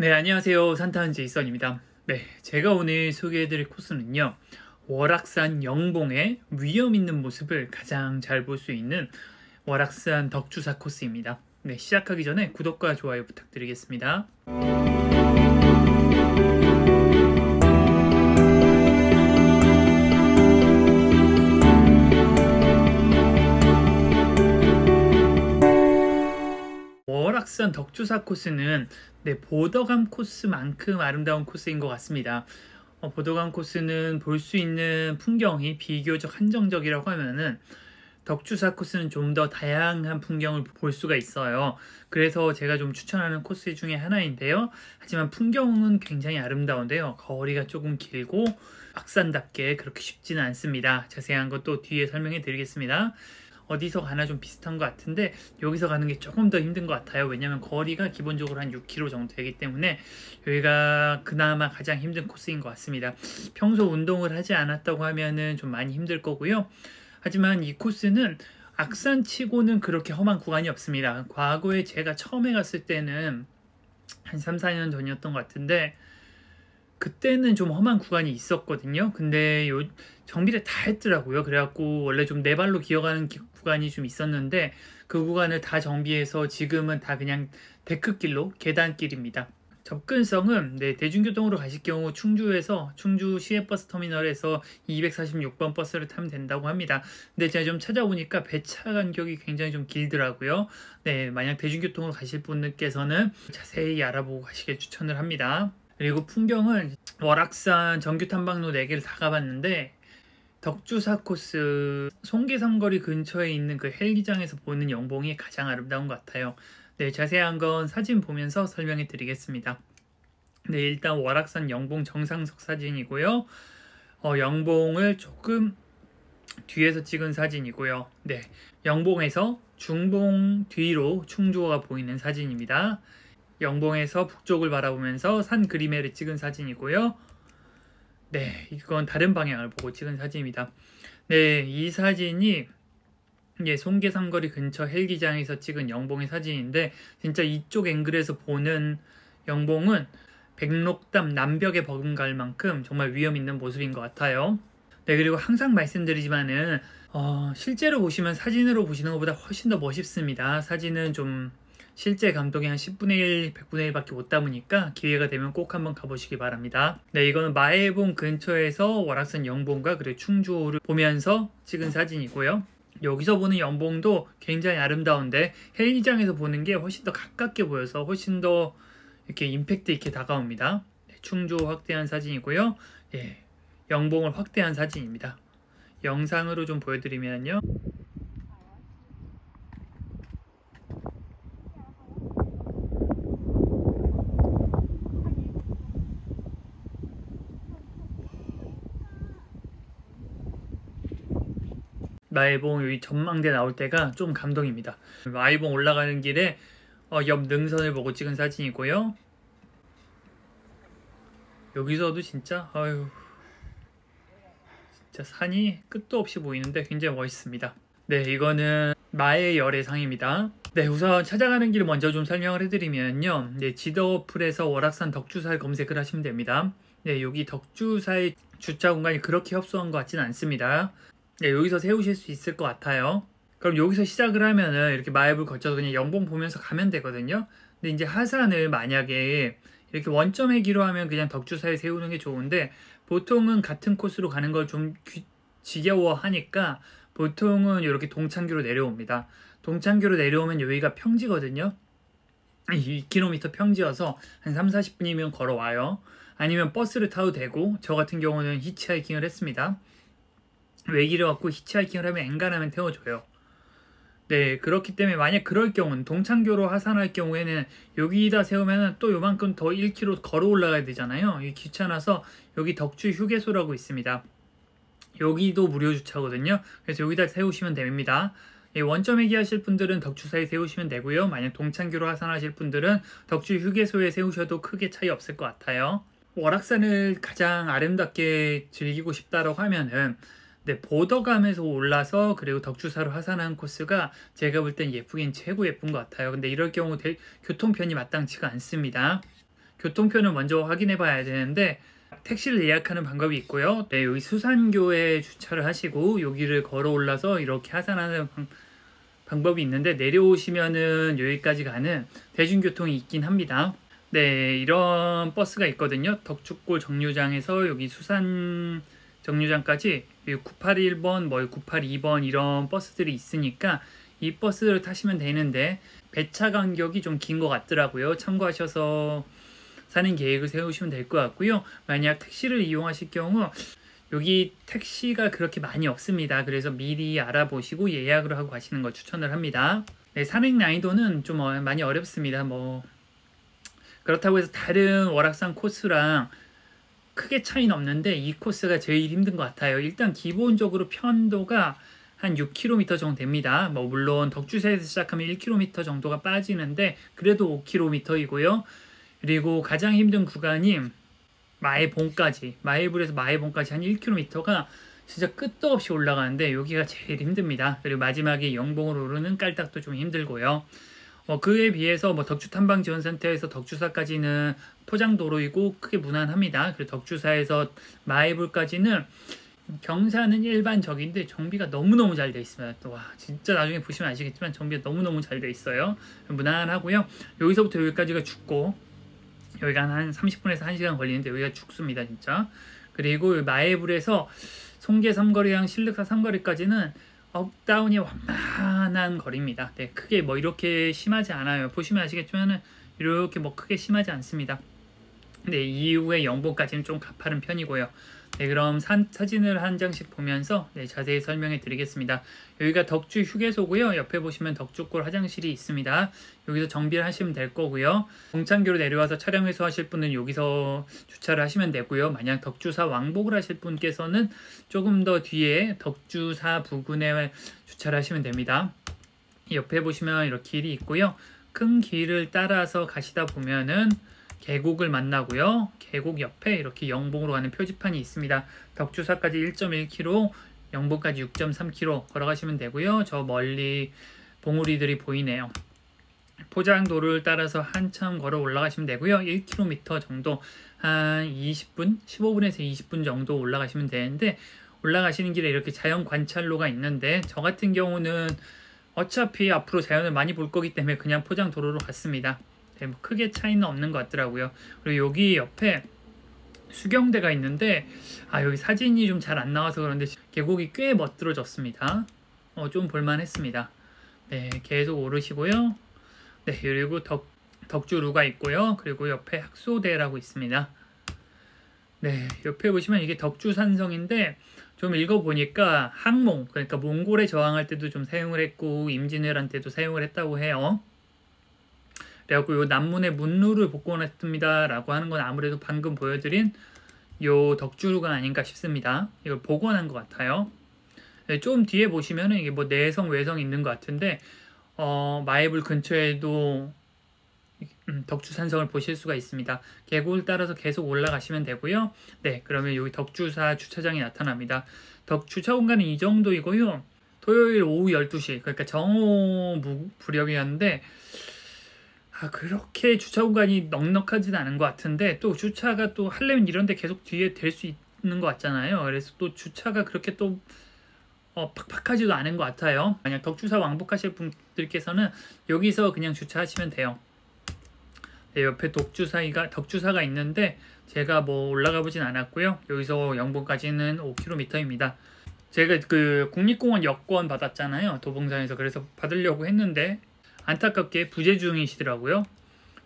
네, 안녕하세요. 산타한 제이선입니다. 네, 제가 오늘 소개해드릴 코스는요, 월악산 영봉의 위험 있는 모습을 가장 잘 볼 수 있는 월악산 덕주사 코스입니다. 네, 시작하기 전에 구독과 좋아요 부탁드리겠습니다. 월악산 덕주사 코스는 보더감 코스만큼 아름다운 코스인 것 같습니다. 보더감 코스는 볼 수 있는 풍경이 비교적 한정적이라고 하면은 덕주사 코스는 좀 더 다양한 풍경을 볼 수가 있어요. 그래서 제가 좀 추천하는 코스 중에 하나인데요. 하지만 풍경은 굉장히 아름다운데요. 거리가 조금 길고 악산답게 그렇게 쉽지는 않습니다. 자세한 것도 뒤에 설명해 드리겠습니다. 어디서 가나 좀 비슷한 것 같은데 여기서 가는 게 조금 더 힘든 것 같아요. 왜냐하면 거리가 기본적으로 한 6km 정도 되기 때문에 여기가 그나마 가장 힘든 코스인 것 같습니다. 평소 운동을 하지 않았다고 하면은 좀 많이 힘들 거고요. 하지만 이 코스는 악산치고는 그렇게 험한 구간이 없습니다. 과거에 제가 처음에 갔을 때는 한 3, 4년 전이었던 것 같은데 그때는 좀 험한 구간이 있었거든요. 근데 정비를 다 했더라고요. 그래갖고 원래 좀 네 발로 기어가는 구간이 좀 있었는데 그 구간을 다 정비해서 지금은 다 그냥 데크길로 계단길입니다. 접근성은 대중교통으로 가실 경우 충주 시외버스터미널에서 246번 버스를 타면 된다고 합니다. 근데 제가 좀 찾아보니까 배차 간격이 굉장히 좀 길더라고요. 만약 대중교통으로 가실 분들께서는 자세히 알아보고 가시길 추천을 합니다. 그리고 풍경은 월악산 정규탐방로 4개를 다 가봤는데 덕주사 코스 송계삼거리 근처에 있는 그 헬기장에서 보는 영봉이 가장 아름다운 것 같아요. 자세한 건 사진 보면서 설명해 드리겠습니다. 일단 월악산 영봉 정상석 사진이고요. 영봉을 조금 뒤에서 찍은 사진이고요. 영봉에서 중봉 뒤로 충주호가 보이는 사진입니다. 영봉에서 북쪽을 바라보면서 산 그림에를 찍은 사진이고요. 이건 다른 방향을 보고 찍은 사진입니다. 이 사진이 송계삼거리 근처 헬기장에서 찍은 영봉의 사진인데 진짜 이쪽 앵글에서 보는 영봉은 백록담 남벽에 버금갈 만큼 정말 위험 있는 모습인 것 같아요. 그리고 항상 말씀드리지만은 실제로 보시면 사진으로 보시는 것보다 훨씬 더 멋있습니다. 사진은 좀 실제 감독이 한 10분의 1, 100분의 1밖에 못 담으니까 기회가 되면 꼭 한번 가보시기 바랍니다. 이거는 마해봉 근처에서 월악산 영봉과 그리고 충주호를 보면서 찍은 사진이고요. 여기서 보는 영봉도 굉장히 아름다운데 헬기장에서 보는 게 훨씬 더 가깝게 보여서 훨씬 더 이렇게 임팩트 있게 다가옵니다. 충주호 확대한 사진이고요. 영봉을 확대한 사진입니다. 영상으로 좀 보여드리면요. 마해봉 여기 전망대 나올 때가 좀 감동입니다. 마해봉 올라가는 길에 옆 능선을 보고 찍은 사진이고요. 여기서도 진짜 진짜 산이 끝도 없이 보이는데 굉장히 멋있습니다. 이거는 마해 열애상입니다. 우선 찾아가는 길 먼저 좀 설명을 해드리면요. 지도 어플에서 월악산 덕주사를 검색을 하시면 됩니다. 여기 덕주사의 주차 공간이 그렇게 협소한 것 같지는 않습니다. 여기서 세우실 수 있을 것 같아요. 그럼 여기서 시작을 하면은 이렇게 마해를 거쳐서 그냥 영봉 보면서 가면 되거든요. 근데 이제 하산을 만약에 이렇게 원점에 기로 하면 그냥 덕주사에 세우는 게 좋은데 보통은 같은 코스로 가는 걸 좀 지겨워 하니까 보통은 이렇게 동창교로 내려옵니다. 동창교로 내려오면 여기가 평지거든요. 2km 평지여서 한 3, 40분이면 걸어와요. 아니면 버스를 타도 되고 저 같은 경우는 히치하이킹을 했습니다. 외길을 갖고 히치하이킹을 하면 엔간하면 태워줘요. 그렇기 때문에 만약 그럴 경우는 동창교로 하산할 경우에는 여기다 세우면 또 요만큼 더 1km 걸어 올라가야 되잖아요. 이게 귀찮아서 여기 덕주 휴게소라고 있습니다. 여기도 무료 주차거든요. 그래서 여기다 세우시면 됩니다. 원점 회귀하실 분들은 덕주사에 세우시면 되고요. 만약 동창교로 하산하실 분들은 덕주 휴게소에 세우셔도 크게 차이 없을 것 같아요. 월악산을 가장 아름답게 즐기고 싶다라고 하면은 보더감에서 올라서 그리고 덕주사로 하산한 코스가 제가 볼 땐 예쁘긴 최고 예쁜 것 같아요. 근데 이럴 경우 교통편이 마땅치가 않습니다. 교통편을 먼저 확인해 봐야 되는데 택시를 예약하는 방법이 있고요. 네, 여기 수산교에 주차를 하시고 여기를 걸어 올라서 이렇게 하산하는 방법이 있는데 내려오시면은 여기까지 가는 대중교통이 있긴 합니다. 네, 이런 버스가 있거든요. 덕축골 정류장에서 여기 수산 정류장까지 981번, 뭐 982번 이런 버스들이 있으니까 이 버스를 타시면 되는데 배차 간격이 좀 긴 것 같더라고요. 참고하셔서 사는 계획을 세우시면 될 것 같고요. 만약 택시를 이용하실 경우 여기 택시가 그렇게 많이 없습니다. 그래서 미리 알아보시고 예약을 하고 가시는 걸 추천을 합니다. 네, 산행 난이도는 좀 많이 어렵습니다. 뭐 그렇다고 해서 다른 월악산 코스랑 크게 차이는 없는데 이 코스가 제일 힘든 것 같아요. 일단 기본적으로 편도가 한 6km 정도 됩니다. 뭐 물론 덕주사에서 시작하면 1km 정도가 빠지는데 그래도 5km이고요. 그리고 가장 힘든 구간이 마해봉까지, 마해불에서 마해봉까지 한 1km가 진짜 끝도 없이 올라가는데 여기가 제일 힘듭니다. 그리고 마지막에 영봉으로 오르는 깔딱도 좀 힘들고요. 그에 비해서 덕주탐방지원센터에서 덕주사까지는 포장도로이고 크게 무난합니다. 그리고 덕주사에서 마해불까지는 경사는 일반적인데 정비가 너무너무 잘 돼 있습니다. 와, 진짜 나중에 보시면 아시겠지만 정비가 너무너무 잘 돼 있어요. 무난하고요. 여기서부터 여기까지가 죽고 여기가 한 30분에서 1시간 걸리는데 여기가 죽습니다, 진짜. 그리고 마해불에서 송계 삼거리랑 신륵사 삼거리까지는 업다운이 완만한 거리입니다. 네, 크게 뭐 이렇게 심하지 않아요. 보시면 아시겠지만 이렇게 뭐 크게 심하지 않습니다. 네, 이후에 영봉까지는 좀 가파른 편이고요. 네, 그럼 사진을 한 장씩 보면서 자세히 설명해 드리겠습니다. 여기가 덕주 휴게소고요. 옆에 보시면 덕주골 화장실이 있습니다. 여기서 정비를 하시면 될 거고요. 동창교로 내려와서 차량 회수하실 분은 여기서 주차를 하시면 되고요. 만약 덕주사 왕복을 하실 분께서는 조금 더 뒤에 덕주사 부근에 주차를 하시면 됩니다. 옆에 보시면 이렇게 길이 있고요. 큰 길을 따라서 가시다 보면은 계곡을 만나고요. 계곡 옆에 이렇게 영봉으로 가는 표지판이 있습니다. 덕주사까지 1.1km, 영봉까지 6.3km 걸어가시면 되고요. 저 멀리 봉우리들이 보이네요. 포장도를 따라서 한참 걸어 올라가시면 되고요. 1km 정도 한 20분, 15분에서 20분 정도 올라가시면 되는데 올라가시는 길에 이렇게 자연 관찰로가 있는데 저 같은 경우는 어차피 앞으로 자연을 많이 볼 거기 때문에 그냥 포장도로로 갔습니다. 네, 뭐 크게 차이는 없는 것 같더라고요. 그리고 여기 옆에 수경대가 있는데 여기 사진이 좀 잘 안 나와서 그런데 계곡이 꽤 멋들어졌습니다. 좀 볼만했습니다. 네, 계속 오르시고요. 네, 그리고 덕주루가 있고요. 그리고 옆에 학소대라고 있습니다. 네, 옆에 보시면 이게 덕주산성인데 좀 읽어보니까 항몽, 그러니까 몽골에 저항할 때도 좀 사용을 했고 임진왜란 때도 사용을 했다고 해요. 그래갖고 요 남문의 문루를 복원했습니다 라고 하는 건 아무래도 방금 보여드린 요 덕주루가 아닌가 싶습니다. 이걸 복원한 것 같아요. 네, 좀 뒤에 보시면은 이게 뭐 내성 외성 있는 것 같은데 마해불 근처에도 덕주산성을 보실 수가 있습니다. 계곡을 따라서 계속 올라가시면 되고요. 네, 그러면 여기 덕주사 주차장이 나타납니다. 주차 공간은 이 정도이고요. 토요일 오후 12시, 그러니까 정오 무렵이었는데 그렇게 주차 공간이 넉넉하진 않은 것 같은데 또 주차가 또 하려면 이런 데 계속 뒤에 될 수 있는 것 같잖아요. 그래서 또 주차가 그렇게 또 팍팍하지도 않은 것 같아요. 만약 덕주사 왕복하실 분들께서는 여기서 그냥 주차하시면 돼요. 네, 옆에 덕주사가 있는데 제가 뭐 올라가 보진 않았고요. 여기서 영봉까지는 5km입니다. 제가 그 국립공원 여권 받았잖아요. 도봉산에서. 그래서 받으려고 했는데 안타깝게 부재 중이시더라고요.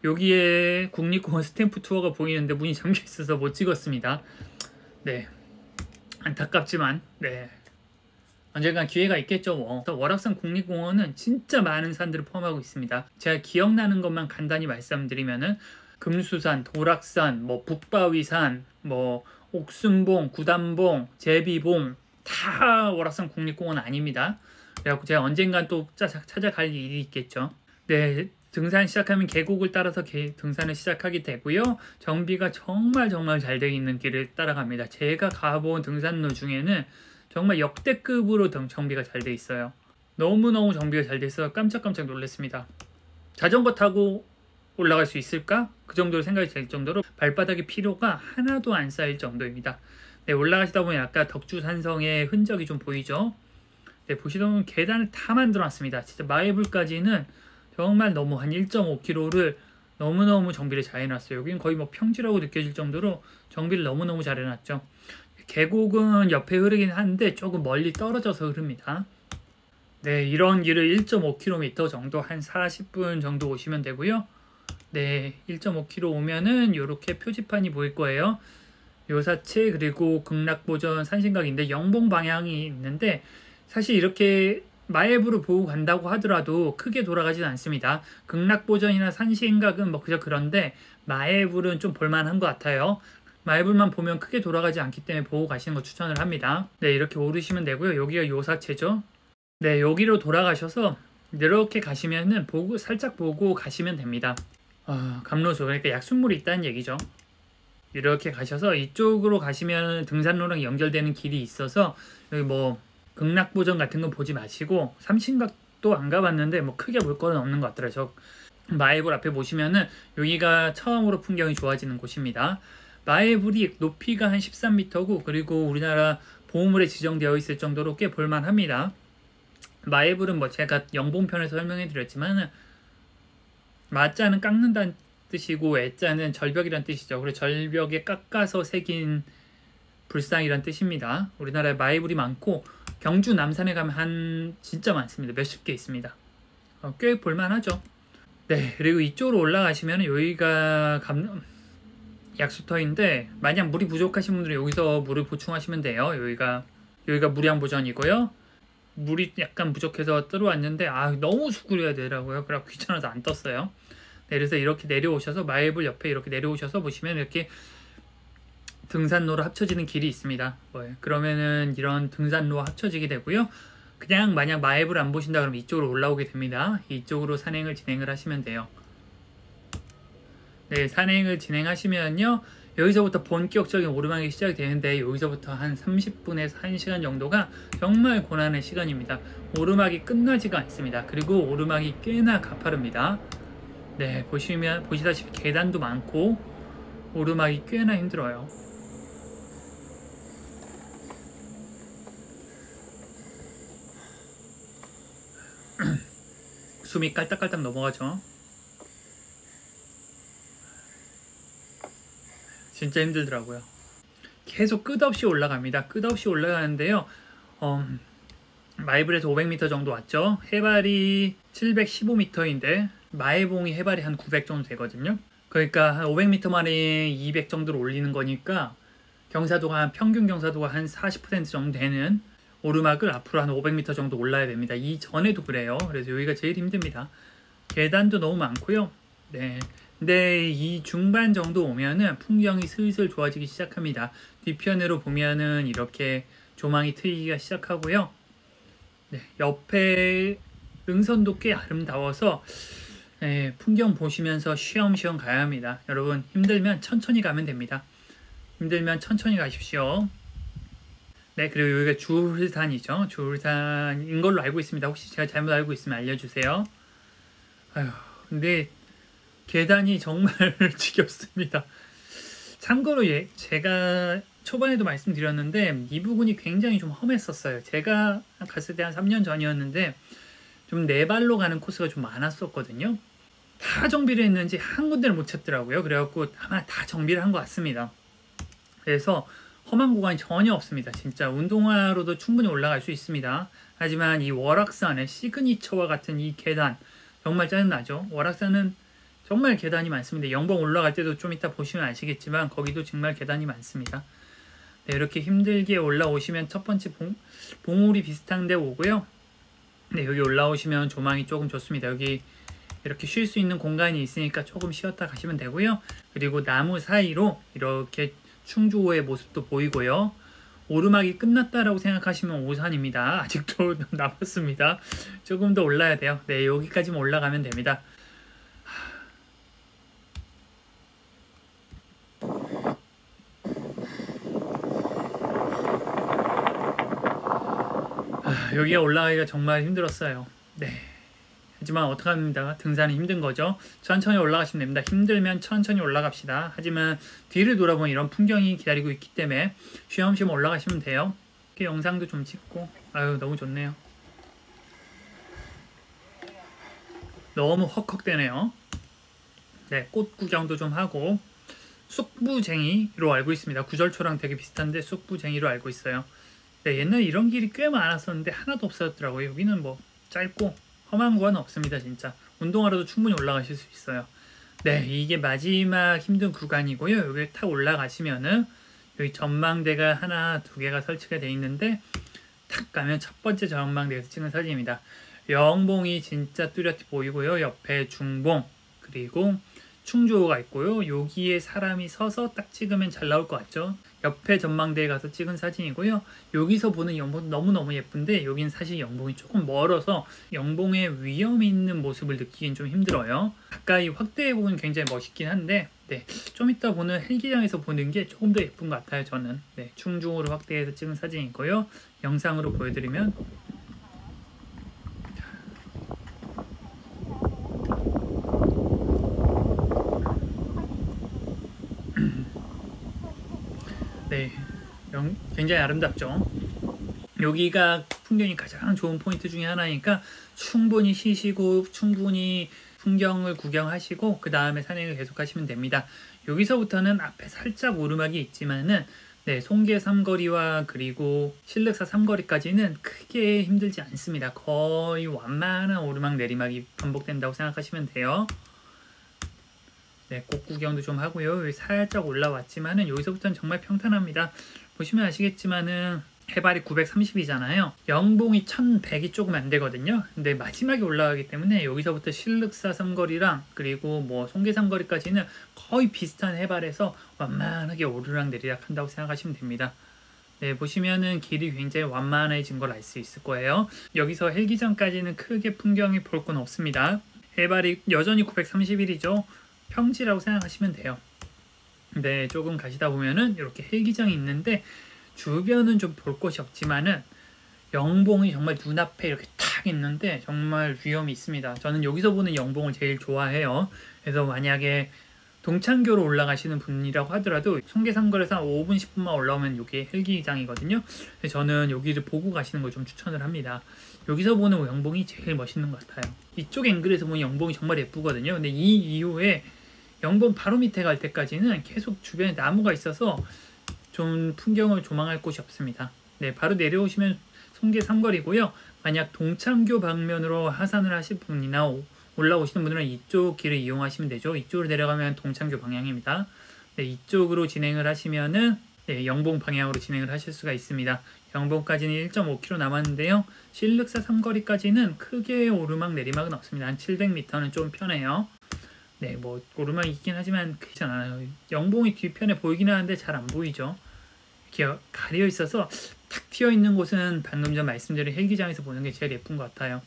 여기에 국립공원 스탬프 투어가 보이는데 문이 잠겨 있어서 못 찍었습니다. 네, 안타깝지만 네, 언젠간 기회가 있겠죠. 뭐. 월악산 국립공원은 진짜 많은 산들을 포함하고 있습니다. 제가 기억나는 것만 간단히 말씀드리면은 금수산, 도락산, 뭐 북바위산, 뭐 옥순봉, 구단봉, 제비봉 다 월악산 국립공원 아닙니다. 그래갖고 제가 언젠간 또 찾아갈 일이 있겠죠. 네, 등산 시작하면 계곡을 따라서 등산을 시작하게 되고요. 정비가 정말 잘 되어 있는 길을 따라갑니다. 제가 가본 등산로 중에는 정말 역대급으로 정비가 잘 되어 있어요. 너무너무 정비가 잘 되어 있어서 깜짝깜짝 놀랐습니다. 자전거 타고 올라갈 수 있을까? 그 정도로 생각이 될 정도로 발바닥에 피로가 하나도 안 쌓일 정도입니다. 네, 올라가시다 보면 아까 덕주산성의 흔적이 좀 보이죠? 네, 보시다 보면 계단을 다 만들어 놨습니다. 진짜 마애불까지는 정말 너무 한 1.5km를 너무너무 정비를 잘 해놨어요. 여기는 거의 뭐 평지라고 느껴질 정도로 정비를 너무너무 잘 해놨죠. 계곡은 옆에 흐르긴 한데 조금 멀리 떨어져서 흐릅니다. 네, 이런 길을 1.5km 정도 한 40분 정도 오시면 되고요. 네, 1.5km 오면은 이렇게 표지판이 보일 거예요. 요사체 그리고 극락보전 산신각인데 영봉 방향이 있는데 사실 이렇게 마애부를 보고 간다고 하더라도 크게 돌아가지는 않습니다. 극락보전이나 산신각은 뭐 그저 그런데 마애불은 좀 볼만한 것 같아요. 마애불만 보면 크게 돌아가지 않기 때문에 보고 가시는 거 추천을 합니다. 네, 이렇게 오르시면 되고요. 여기가 요사체죠. 네, 여기로 돌아가셔서 이렇게 가시면은 살짝 보고 가시면 됩니다. 감로소, 그러니까 약순물이 있다는 얘기죠. 이렇게 가셔서 이쪽으로 가시면 등산로랑 연결되는 길이 있어서 여기 뭐 극락보전 같은 건 보지 마시고 삼신각도 안 가봤는데 뭐 크게 볼 거는 없는 것 같더라고요. 저 마애불 앞에 보시면은 여기가 처음으로 풍경이 좋아지는 곳입니다. 마애불이 높이가 한 13m고 그리고 우리나라 보호물에 지정되어 있을 정도로 꽤 볼만합니다. 마애불은 뭐 제가 영봉편에서 설명해 드렸지만 마자는 깎는다는 뜻이고 애자는 절벽이란 뜻이죠. 그래서 절벽에 깎아서 새긴 불상이란 뜻입니다. 우리나라에 마애불이 많고 경주 남산에 가면 진짜 많습니다. 몇십 개 있습니다. 꽤 볼만하죠. 네, 그리고 이쪽으로 올라가시면 여기가 약수터인데 만약 물이 부족하신 분들은 여기서 물을 보충하시면 돼요. 여기가 무량보전이고요. 물이 약간 부족해서 들어왔는데 너무 수그려야 되더라고요. 그래서 귀찮아서 안 떴어요. 네, 그래서 이렇게 내려오셔서 마애불 옆에 이렇게 내려오셔서 보시면 이렇게 등산로로 합쳐지는 길이 있습니다. 그러면은 이런 등산로와 합쳐지게 되고요. 그냥 만약 마애불 안 보신다 그러면 이쪽으로 올라오게 됩니다. 이쪽으로 산행을 진행을 하시면 돼요. 네, 산행을 진행하시면요. 여기서부터 본격적인 오르막이 시작이 되는데 여기서부터 한 30분에서 1시간 정도가 정말 고난의 시간입니다. 오르막이 끝나지가 않습니다. 그리고 오르막이 꽤나 가파릅니다. 네, 보시다시피 계단도 많고 오르막이 꽤나 힘들어요. 숨이 깔딱깔딱 넘어가죠. 진짜 힘들더라고요. 계속 끝없이 올라갑니다. 끝없이 올라가는데요. 마애불에서 500m 정도 왔죠. 해발이 715m인데 마애봉이 해발이 한 900 정도 되거든요. 그러니까 한 500m 만에 200 정도로 올리는 거니까 평균 경사도가 한 40% 정도 되는 오르막을 앞으로 한 500m 정도 올라야 됩니다. 이전에도 그래요. 그래서 여기가 제일 힘듭니다. 계단도 너무 많고요. 네. 근데 이 중반 정도 오면은 풍경이 슬슬 좋아지기 시작합니다. 뒤편으로 보면은 이렇게 조망이 트이기가 시작하고요. 네, 옆에 능선도 꽤 아름다워서 풍경 보시면서 쉬엄쉬엄 가야 합니다. 여러분 힘들면 천천히 가면 됩니다. 힘들면 천천히 가십시오. 네, 그리고 여기가 주울산이죠. 주울산인 걸로 알고 있습니다. 혹시 제가 잘못 알고 있으면 알려주세요. 근데 계단이 정말 지겹습니다. 참고로 제가 초반에도 말씀드렸는데 이 부분이 굉장히 좀 험했었어요. 제가 갔을 때 한 3년 전이었는데 좀 네 발로 가는 코스가 좀 많았었거든요. 다 정비를 했는지 한 군데를 못 찾더라고요. 그래갖고 아마 다 정비를 한 것 같습니다. 그래서 험한 구간이 전혀 없습니다. 진짜 운동화로도 충분히 올라갈 수 있습니다. 하지만 이 월악산의 시그니처와 같은 이 계단 정말 짜증나죠. 월악산은 정말 계단이 많습니다. 영봉 올라갈 때도 좀 이따 보시면 아시겠지만 거기도 정말 계단이 많습니다. 네, 이렇게 힘들게 올라오시면 첫 번째 봉우리 비슷한 데 오고요. 네, 여기 올라오시면 조망이 조금 좋습니다. 여기 이렇게 쉴 수 있는 공간이 있으니까 조금 쉬었다 가시면 되고요. 그리고 나무 사이로 이렇게 충주호의 모습도 보이고요. 오르막이 끝났다라고 생각하시면 오산입니다. 아직도 남았습니다. 조금 더 올라야 돼요. 네, 여기까지만 올라가면 됩니다. 여기가 올라가기가 정말 힘들었어요. 네, 하지만 어떡합니까? 등산은 힘든 거죠. 천천히 올라가시면 됩니다. 힘들면 천천히 올라갑시다. 하지만 뒤를 돌아보면 이런 풍경이 기다리고 있기 때문에 쉬엄쉬엄 올라가시면 돼요. 이렇게 영상도 좀 찍고 아유 너무 좋네요. 너무 헉헉대네요. 네, 꽃 구경도 좀 하고 쑥부쟁이로 알고 있습니다. 구절초랑 되게 비슷한데 쑥부쟁이로 알고 있어요. 네, 옛날에 이런 길이 꽤 많았었는데 하나도 없어졌더라고요. 여기는 뭐 짧고 험한 구간은 없습니다. 진짜 운동하러도 충분히 올라가실 수 있어요. 네, 이게 마지막 힘든 구간이고요. 여기 탁 올라가시면은 여기 전망대가 하나, 두 개가 설치가 되어 있는데 탁 가면 첫 번째 전망대에서 찍은 사진입니다. 영봉이 진짜 뚜렷이 보이고요. 옆에 중봉 그리고 충주호가 있고요. 여기에 사람이 서서 딱 찍으면 잘 나올 것 같죠? 옆에 전망대에 가서 찍은 사진이고요. 여기서 보는 영봉 너무너무 예쁜데 여긴 사실 영봉이 조금 멀어서 영봉의 위험 있는 모습을 느끼긴 좀 힘들어요. 가까이 확대해 보면 굉장히 멋있긴 한데 네, 좀 이따 보는 헬기장에서 보는 게 조금 더 예쁜 것 같아요. 저는 네, 충중으로 확대해서 찍은 사진이고요. 영상으로 보여드리면 네, 굉장히 아름답죠. 여기가 풍경이 가장 좋은 포인트 중에 하나니까 충분히 쉬시고 충분히 풍경을 구경하시고 그 다음에 산행을 계속 하시면 됩니다. 여기서부터는 앞에 살짝 오르막이 있지만은 네, 송계 삼거리와 그리고 신륵사 삼거리까지는 크게 힘들지 않습니다. 거의 완만한 오르막 내리막이 반복된다고 생각하시면 돼요. 네, 꽃 구경도 좀 하고요. 여기 살짝 올라왔지만은 여기서부터는 정말 평탄합니다. 보시면 아시겠지만은 해발이 930이잖아요. 영봉이 1100이 조금 안 되거든요. 근데 마지막에 올라가기 때문에 여기서부터 신륵사 삼거리랑 그리고 뭐 송계 삼거리까지는 거의 비슷한 해발에서 완만하게 오르락 내리락 한다고 생각하시면 됩니다. 네, 보시면은 길이 굉장히 완만해진 걸 알 수 있을 거예요. 여기서 헬기장까지는 크게 풍경이 볼 건 없습니다. 해발이 여전히 931이죠. 평지라고 생각하시면 돼요. 네, 조금 가시다 보면은 이렇게 헬기장이 있는데 주변은 좀 볼 곳이 없지만은 영봉이 정말 눈앞에 이렇게 탁 있는데 정말 위험이 있습니다. 저는 여기서 보는 영봉을 제일 좋아해요. 그래서 만약에 동창교로 올라가시는 분이라고 하더라도 송계삼거리에서 한 5분 10분만 올라오면 이게 헬기장이거든요. 저는 여기를 보고 가시는 걸 좀 추천을 합니다. 여기서 보는 영봉이 제일 멋있는 것 같아요. 이쪽 앵글에서 보는 영봉이 정말 예쁘거든요. 근데 이 이후에 영봉 바로 밑에 갈 때까지는 계속 주변에 나무가 있어서 좀 풍경을 조망할 곳이 없습니다. 네, 바로 내려오시면 송계 삼거리고요. 만약 동창교 방면으로 하산을 하실 분이나 올라오시는 분들은 이쪽 길을 이용하시면 되죠. 이쪽으로 내려가면 동창교 방향입니다. 네, 이쪽으로 진행을 하시면은 네, 영봉 방향으로 진행을 하실 수가 있습니다. 영봉까지는 1.5km 남았는데요. 신륵사 삼거리까지는 크게 오르막 내리막은 없습니다. 한 700m는 좀 편해요. 네, 뭐 오르막이 있긴 하지만 그렇지 않아요. 영봉이 뒤편에 보이긴 하는데 잘 안 보이죠. 이렇게 가려 있어서 탁 튀어 있는 곳은 방금 전 말씀드린 헬기장에서 보는 게 제일 예쁜 것 같아요.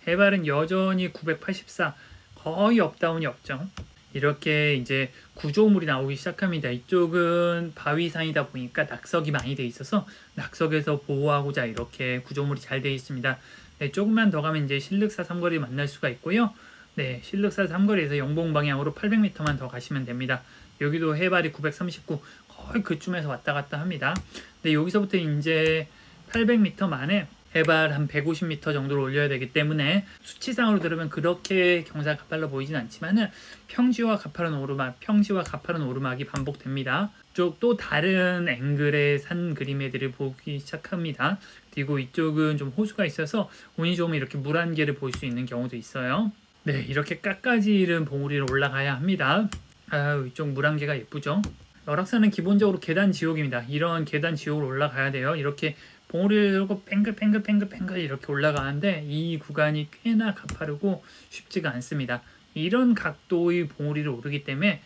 해발은 여전히 984, 거의 업다운이 없죠. 이렇게 이제 구조물이 나오기 시작합니다. 이쪽은 바위산이다 보니까 낙석이 많이 돼 있어서 낙석에서 보호하고자 이렇게 구조물이 잘 돼 있습니다. 네, 조금만 더 가면 이제 신륵사 삼거리 만날 수가 있고요. 네, 신륵사 삼거리에서 영봉 방향으로 800m만 더 가시면 됩니다. 여기도 해발이 939, 거의 그쯤에서 왔다 갔다 합니다. 근데 여기서부터 이제 800m 만에 해발 한 150m 정도로 올려야 되기 때문에 수치상으로 들으면 그렇게 경사가 가팔라 보이진 않지만은 평지와 가파른 오르막이 반복됩니다. 이쪽 또 다른 앵글의 산 그림애들을 보기 시작합니다. 그리고 이쪽은 좀 호수가 있어서 운이 좋으면 이렇게 물 한 개를 볼 수 있는 경우도 있어요. 네, 이렇게 깎아지른 봉우리를 올라가야 합니다. 아유, 이쪽 물 한 개가 예쁘죠? 열악산은 기본적으로 계단 지옥입니다. 이런 계단 지옥을 올라가야 돼요. 이렇게 봉우리를 들고 뱅글뱅글 이렇게 올라가는데 이 구간이 꽤나 가파르고 쉽지가 않습니다. 이런 각도의 봉우리를 오르기 때문에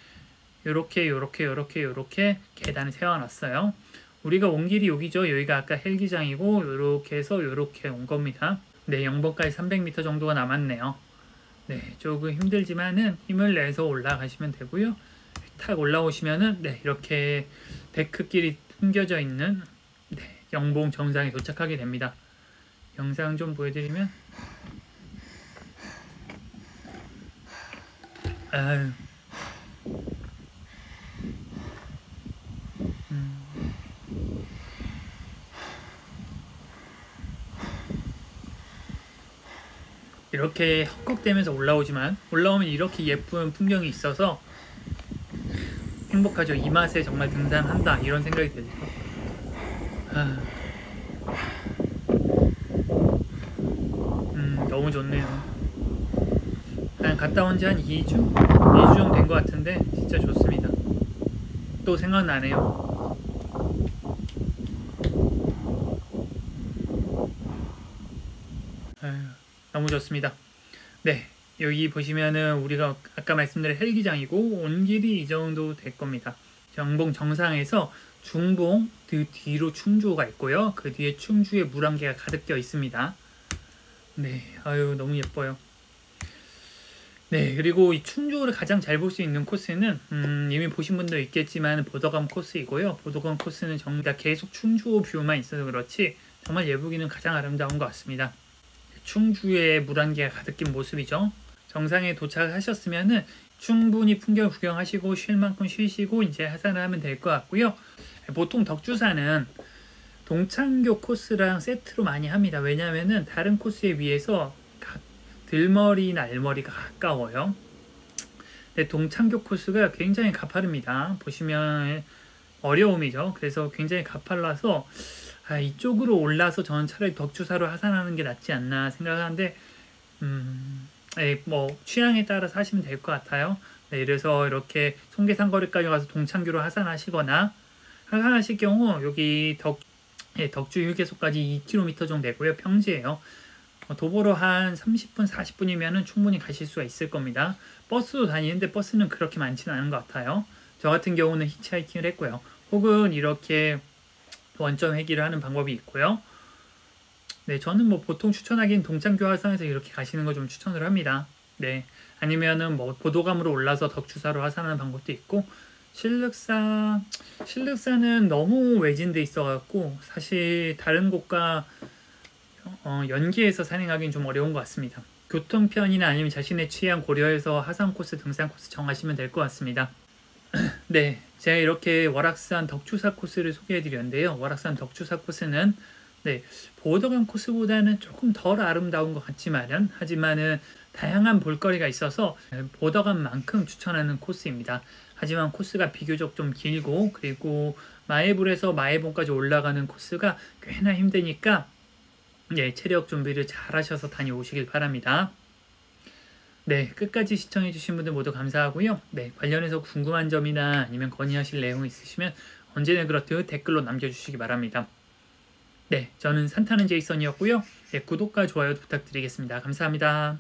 요렇게 계단을 세워놨어요. 우리가 온 길이 여기죠. 여기가 아까 헬기장이고 요렇게 해서 요렇게 온 겁니다. 네, 영봉까지 300m 정도가 남았네요. 네, 조금 힘들지만은 힘을 내서 올라가시면 되고요. 탁 올라오시면은 네, 이렇게 데크길이 숨겨져 있는 네, 영봉 정상에 도착하게 됩니다. 영상 좀 보여드리면 아유. 이렇게 헉헉대면서 올라오지만 올라오면 이렇게 예쁜 풍경이 있어서 행복하죠. 이 맛에 정말 등산한다 이런 생각이 들죠. 아, 너무 좋네요. 한 갔다 온 지 한 2주? 2주 정도 된 것 같은데 진짜 좋습니다. 또 생각나네요. 아유, 너무 좋습니다. 네, 여기 보시면은 우리가 아까 말씀드린 헬기장이고 온 길이 이 정도 될 겁니다. 정봉 정상에서 중봉 그 뒤로 충주호가 있고요. 그 뒤에 충주에 물안개가 가득 껴 있습니다. 네, 아유 너무 예뻐요. 네, 그리고 이 충주호를 가장 잘 볼 수 있는 코스는 이미 보신 분도 있겠지만 보더감 코스이고요. 보더감 코스는 정말 계속 충주호 뷰만 있어서 그렇지 정말 예쁘기는 가장 아름다운 것 같습니다. 충주에 물안개가 가득 낀 모습이죠. 정상에 도착하셨으면은 충분히 풍경 구경하시고 쉴 만큼 쉬시고 이제 하산을 하면 될 것 같고요. 보통 덕주사는 동창교 코스랑 세트로 많이 합니다. 왜냐하면은 다른 코스에 비해서 들머리나 알머리가 가까워요. 근데 동창교 코스가 굉장히 가파릅니다. 보시면 어려움이죠. 그래서 굉장히 가팔라서 이쪽으로 올라서 저는 차라리 덕주사로 하산하는 게 낫지 않나 생각하는데 뭐 취향에 따라서 하시면 될 것 같아요. 네, 그래서 이렇게 송계산거리까지 가서 동창교로 하산하시거나 하산하실 경우 여기 덕주 휴게소까지 2km 정도 되고요. 평지예요. 도보로 한 30분, 40분이면 충분히 가실 수가 있을 겁니다. 버스도 다니는데 버스는 그렇게 많지는 않은 것 같아요. 저 같은 경우는 히치하이킹을 했고요. 혹은 이렇게 원점 회기를 하는 방법이 있고요. 네, 저는 뭐 보통 추천하기엔 동창교 하산에서 이렇게 가시는 거 좀 추천을 합니다. 네, 아니면은 뭐 보도감으로 올라서 덕주사로 하산하는 방법도 있고 신륵사는 너무 외진돼 있어갖고 사실 다른 곳과 연계해서 산행하기는 좀 어려운 것 같습니다. 교통편이나 아니면 자신의 취향 고려해서 하산 코스, 등산 코스 정하시면 될 것 같습니다. 네, 제가 이렇게 월악산 덕주사 코스를 소개해드렸는데요. 월악산 덕주사 코스는 보더감 코스보다는 조금 덜 아름다운 것 하지만은 다양한 볼거리가 있어서 보더감만큼 추천하는 코스입니다. 하지만 코스가 비교적 좀 길고 그리고 마에불에서 마에봉까지 올라가는 코스가 꽤나 힘드니까 체력 준비를 잘 하셔서 다녀오시길 바랍니다. 네, 끝까지 시청해주신 분들 모두 감사하고요. 네, 관련해서 궁금한 점이나 아니면 건의하실 내용 있으시면 언제나 그렇듯 댓글로 남겨주시기 바랍니다. 네, 저는 산타는 제이슨이었고요. 네, 구독과 좋아요 부탁드리겠습니다. 감사합니다.